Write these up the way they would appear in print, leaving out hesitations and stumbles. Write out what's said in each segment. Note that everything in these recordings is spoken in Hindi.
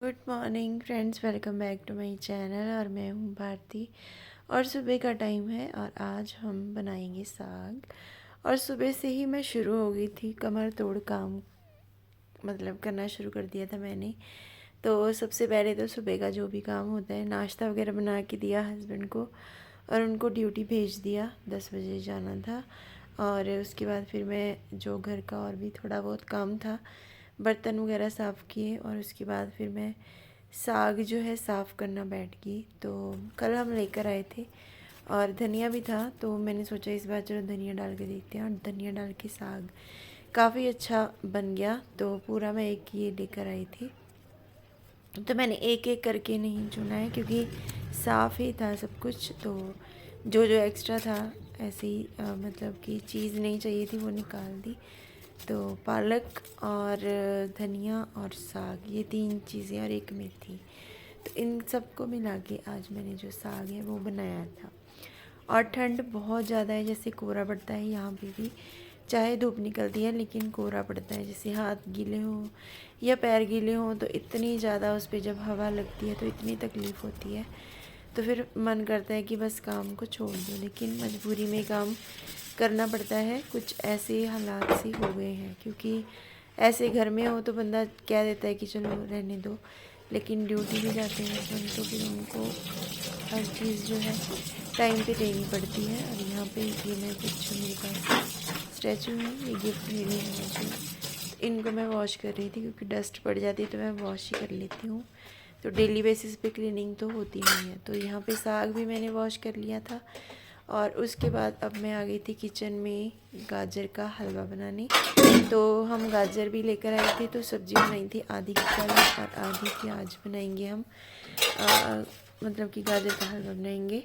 Good morning friends, welcome back to my channel. और मैं हूँ भारती और सुबह का टाइम है और आज हम बनाएंगे साग। और सुबह से ही मैं शुरू हो गई थी, कमर तोड़ काम मतलब करना शुरू कर दिया था मैंने। तो सबसे पहले तो सुबह का जो भी काम होता है, नाश्ता वगैरह बना के दिया हस्बैंड को और उनको ड्यूटी भेज दिया, 10 बजे जाना था। और उसके बाद फिर मैं जो घर का और भी थोड़ा बहुत काम था, बर्तन वगैरह साफ़ किए और उसके बाद फिर मैं साग जो है साफ़ करना बैठ गई। तो कल हम लेकर आए थे और धनिया भी था, तो मैंने सोचा इस बार चलो धनिया डाल के देखते हैं। और धनिया डाल के साग काफ़ी अच्छा बन गया। तो पूरा मैं एक ये लेकर आई थी, तो मैंने एक एक करके नहीं चुना है क्योंकि साफ़ ही था सब कुछ। तो जो जो एक्स्ट्रा था ऐसी मतलब कि चीज़ नहीं चाहिए थी वो निकाल दी। तो पालक और धनिया और साग, ये 3 चीज़ें और एक मेथी, तो इन सबको मिला के आज मैंने जो साग है वो बनाया था। और ठंड बहुत ज़्यादा है, जैसे कोहरा पड़ता है यहाँ पे भी, चाहे धूप निकलती है लेकिन कोहरा पड़ता है। जैसे हाथ गीले हों या पैर गीले हों तो इतनी ज़्यादा उस पर जब हवा लगती है तो इतनी तकलीफ़ होती है। तो फिर मन करता है कि बस काम को छोड़ दो, लेकिन मजबूरी में काम करना पड़ता है। कुछ ऐसे हालात से हो गए हैं, क्योंकि ऐसे घर में हो तो बंदा कह देता है कि चलो रहने दो, लेकिन ड्यूटी भी जाते हैं हस्बैंड तो फिर उनको हर चीज़ जो है टाइम पे देनी पड़ती है। और यहाँ पे ये मैं कुछ मेरे पास स्टैचू है, ये गिफ्ट मिले हैं मुझे, तो इनको मैं वॉश कर रही थी क्योंकि डस्ट पड़ जाती है तो मैं वॉश ही कर लेती हूँ। तो डेली बेसिस पे क्लीनिंग तो होती नहीं है। तो यहाँ पे साग भी मैंने वॉश कर लिया था और उसके बाद अब मैं आ गई थी किचन में गाजर का हलवा बनाने। तो हम गाजर भी लेकर आए थे, तो सब्ज़ी बनाई थी, आधी की कल और आधी की आज बनाएंगे हम। मतलब कि गाजर का हलवा बनाएंगे।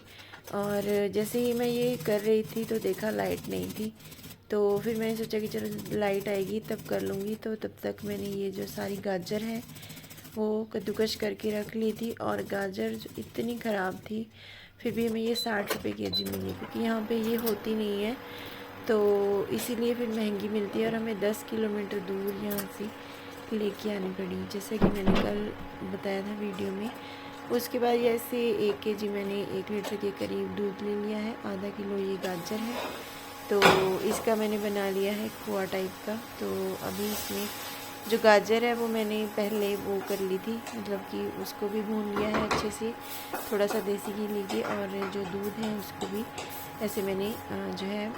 और जैसे ही मैं ये कर रही थी तो देखा लाइट नहीं थी, तो फिर मैंने सोचा कि चलो लाइट आएगी तब कर लूँगी। तो तब तक मैंने ये जो सारी गाजर है वो कद्दूकश करके रख ली थी। और गाजर जो इतनी ख़राब थी, फिर भी हमें ये 60 रुपये केजी मिली, क्योंकि यहाँ पे ये होती नहीं है, तो इसीलिए फिर महंगी मिलती है। और हमें 10 किलोमीटर दूर यहाँ से लेके आनी पड़ी, जैसे कि मैंने कल बताया था वीडियो में। उसके बाद ऐसे 1 केजी मैंने 1 लीटर के करीब दूध ले लिया है, आधा किलो ये गाजर है, तो इसका मैंने बना लिया है खोआ टाइप का। तो अभी इसमें जो गाजर है वो मैंने पहले वो कर ली थी, मतलब कि उसको भी भून लिया है अच्छे से, थोड़ा सा देसी घी लीजिए। और जो दूध है उसको भी ऐसे मैंने जो है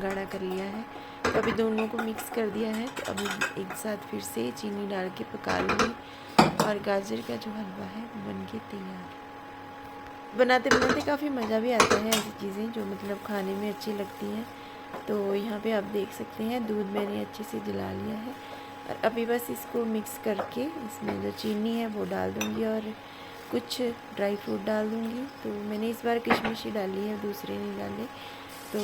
गाढ़ा कर लिया है। तो अभी दोनों को मिक्स कर दिया है, तो अभी एक साथ फिर से चीनी डाल के पका लूँगी और गाजर का जो हलवा है बन के तैयार। बनाते बनाते काफ़ी मज़ा भी आता है, ऐसी चीज़ें जो मतलब खाने में अच्छी लगती हैं। तो यहाँ पे आप देख सकते हैं दूध मैंने अच्छे से जला लिया है और अभी बस इसको मिक्स करके इसमें जो चीनी है वो डाल दूँगी और कुछ ड्राई फ्रूट डाल दूँगी। तो मैंने इस बार किशमिश ही डाली है, दूसरे नहीं डाले। तो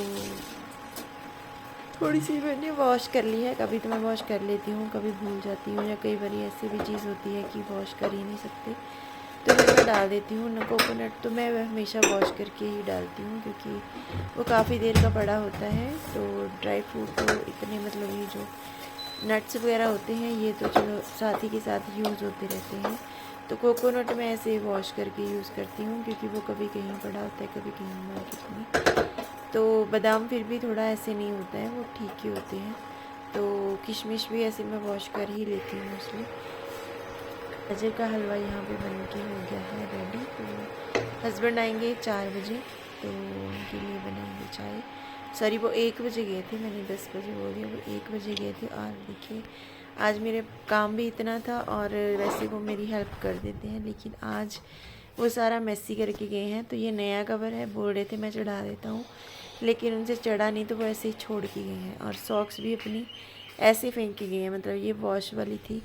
थोड़ी सी मैंने वॉश कर ली है, कभी तो मैं वॉश कर लेती हूँ, कभी भूल जाती हूँ, या कई बार ऐसी भी चीज़ होती है कि वॉश कर ही नहीं सकते, तो फिर मैं डाल देती हूँ ना। कोकोनट तो मैं हमेशा वॉश करके ही डालती हूँ क्योंकि वो काफ़ी देर का पड़ा होता है। तो ड्राई फ्रूट तो इतने मतलब ये जो नट्स वगैरह होते हैं ये तो चलो साथ ही के साथ यूज़ होते रहते हैं। तो कोकोनट मैं ऐसे वॉश करके यूज़ करती हूँ क्योंकि वो कभी कहीं पड़ा होता है, कभी कहीं मार्केट में। तो बादाम फिर भी थोड़ा ऐसे नहीं होता है, वो ठीक ही होते हैं। तो किशमिश भी ऐसे मैं वॉश कर ही लेती हूँ उसमें। गाजर का हलवा यहाँ पे बन के हो गया है रेडी। तो हस्बैंड आएंगे 4 बजे, तो उनके लिए बनाएंगे चाय। सॉरी, वो 1 बजे गए थे, मैंने 10 बजे बोल दिया, वो 1 बजे गए थे। और देखिए आज मेरे काम भी इतना था, और वैसे वो मेरी हेल्प कर देते हैं, लेकिन आज वो सारा मैसी करके गए हैं। तो ये नया कवर है, बोल रहे थे मैं चढ़ा देता हूँ, लेकिन उनसे चढ़ा नहीं, तो वो ऐसे ही छोड़ के गए हैं। और सॉक्स भी अपनी ऐसे फेंक के गए हैं, मतलब ये वॉश वाली थी,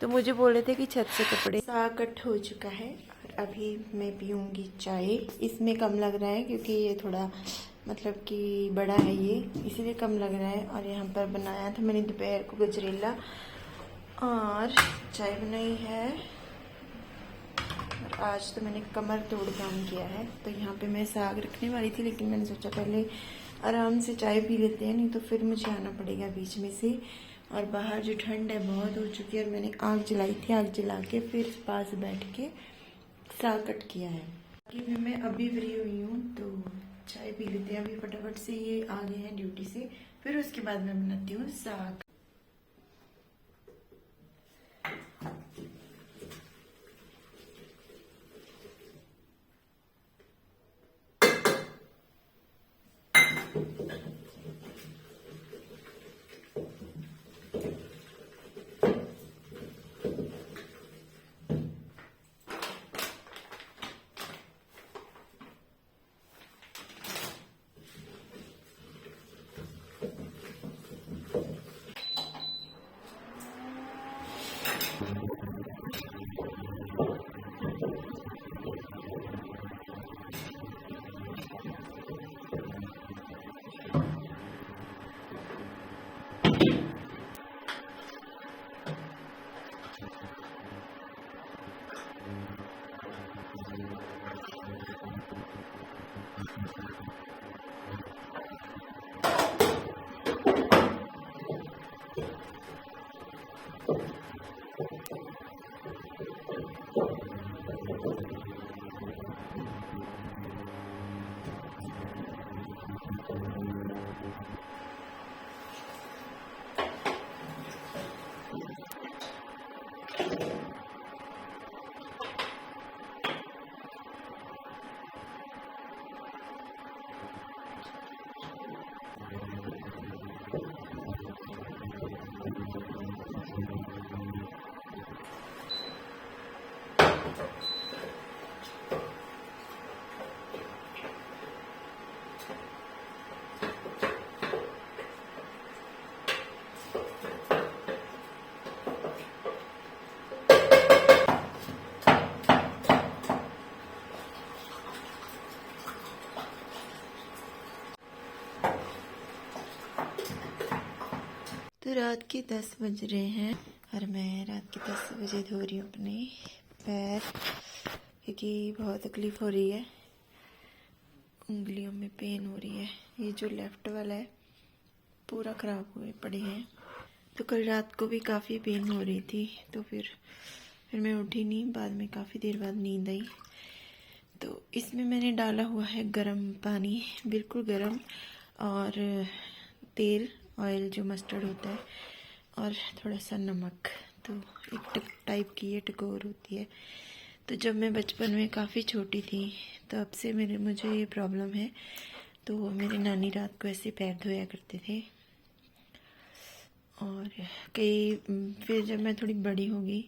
तो मुझे बोल रहे थे कि छत से कपड़े। साग कट हो चुका है और अभी मैं पीऊँगी चाय। इसमें कम लग रहा है क्योंकि ये थोड़ा मतलब कि बड़ा है ये, इसीलिए कम लग रहा है। और यहाँ पर बनाया था मैंने दोपहर को गजरेला और चाय बनाई है। और आज तो मैंने कमर तोड़ काम किया है। तो यहाँ पे मैं साग रखने वाली थी, लेकिन मैंने सोचा पहले आराम से चाय पी लेते हैं, नहीं तो फिर मुझे आना पड़ेगा बीच में से और बाहर जो ठंड है बहुत हो चुकी है और मैंने आग जलाई थी। आग जला के फिर पास बैठ के साग कट किया है। बाकी मैं अभी फ्री हुई हूँ तो चाय पी लेते हैं। अभी फटाफट से ये आ गए हैं ड्यूटी से, फिर उसके बाद मैं बनाती हूँ साग। तो रात के 10 बज रहे हैं और मैं रात के 10 बजे धो रही हूँ अपने पैर, क्योंकि बहुत तकलीफ़ हो रही है, उंगलियों में पेन हो रही है। ये जो लेफ़्ट वाला है पूरा ख़राब हुए पड़े हैं। तो कल रात को भी काफ़ी पेन हो रही थी, तो फिर मैं उठी नहीं। बाद में काफ़ी देर बाद नींद आई। तो इसमें मैंने डाला हुआ है गरम पानी, बिल्कुल गरम, और तेल, ऑयल जो मस्टर्ड होता है, और थोड़ा सा नमक। तो एक टाइप की ये टकोर होती है। तो जब मैं बचपन में काफ़ी छोटी थी तब से मुझे ये प्रॉब्लम है। तो मेरी नानी रात को ऐसे पैर धोया करते थे। और फिर जब मैं थोड़ी बड़ी हो गई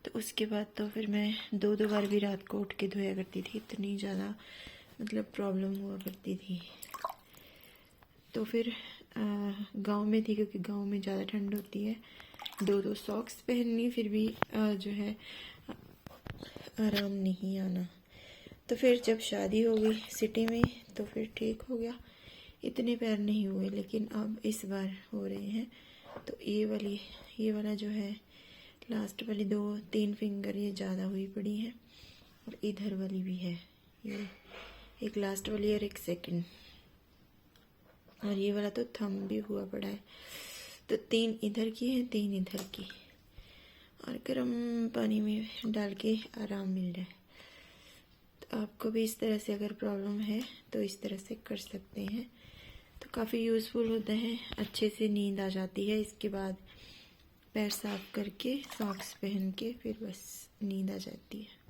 तो उसके बाद तो फिर मैं दो बार भी रात को उठ के धोया करती थी। इतनी ज़्यादा मतलब प्रॉब्लम हुआ करती थी। तो फिर गांव में थी, क्योंकि गांव में ज़्यादा ठंड होती है। दो सॉक्स पहननी, फिर भी जो है आराम नहीं आना। तो फिर जब शादी हो गई सिटी में तो फिर ठीक हो गया, इतने पैर नहीं हुए। लेकिन अब इस बार हो रहे हैं। तो ये वाला जो है लास्ट वाली 2-3 फिंगर ये ज़्यादा हुई पड़ी है, और इधर वाली भी है, ये एक लास्ट वाली और एक सेकंड, और ये वाला तो थंब भी हुआ पड़ा है। तो 3 इधर की है, 3 इधर की, और गर्म पानी में डाल के आराम मिल रहा है। तो आपको भी इस तरह से अगर प्रॉब्लम है तो इस तरह से कर सकते हैं। तो काफ़ी यूज़फुल होता है, अच्छे से नींद आ जाती है। इसके बाद पैर साफ करके सॉक्स पहन के फिर बस नींद आ जाती है।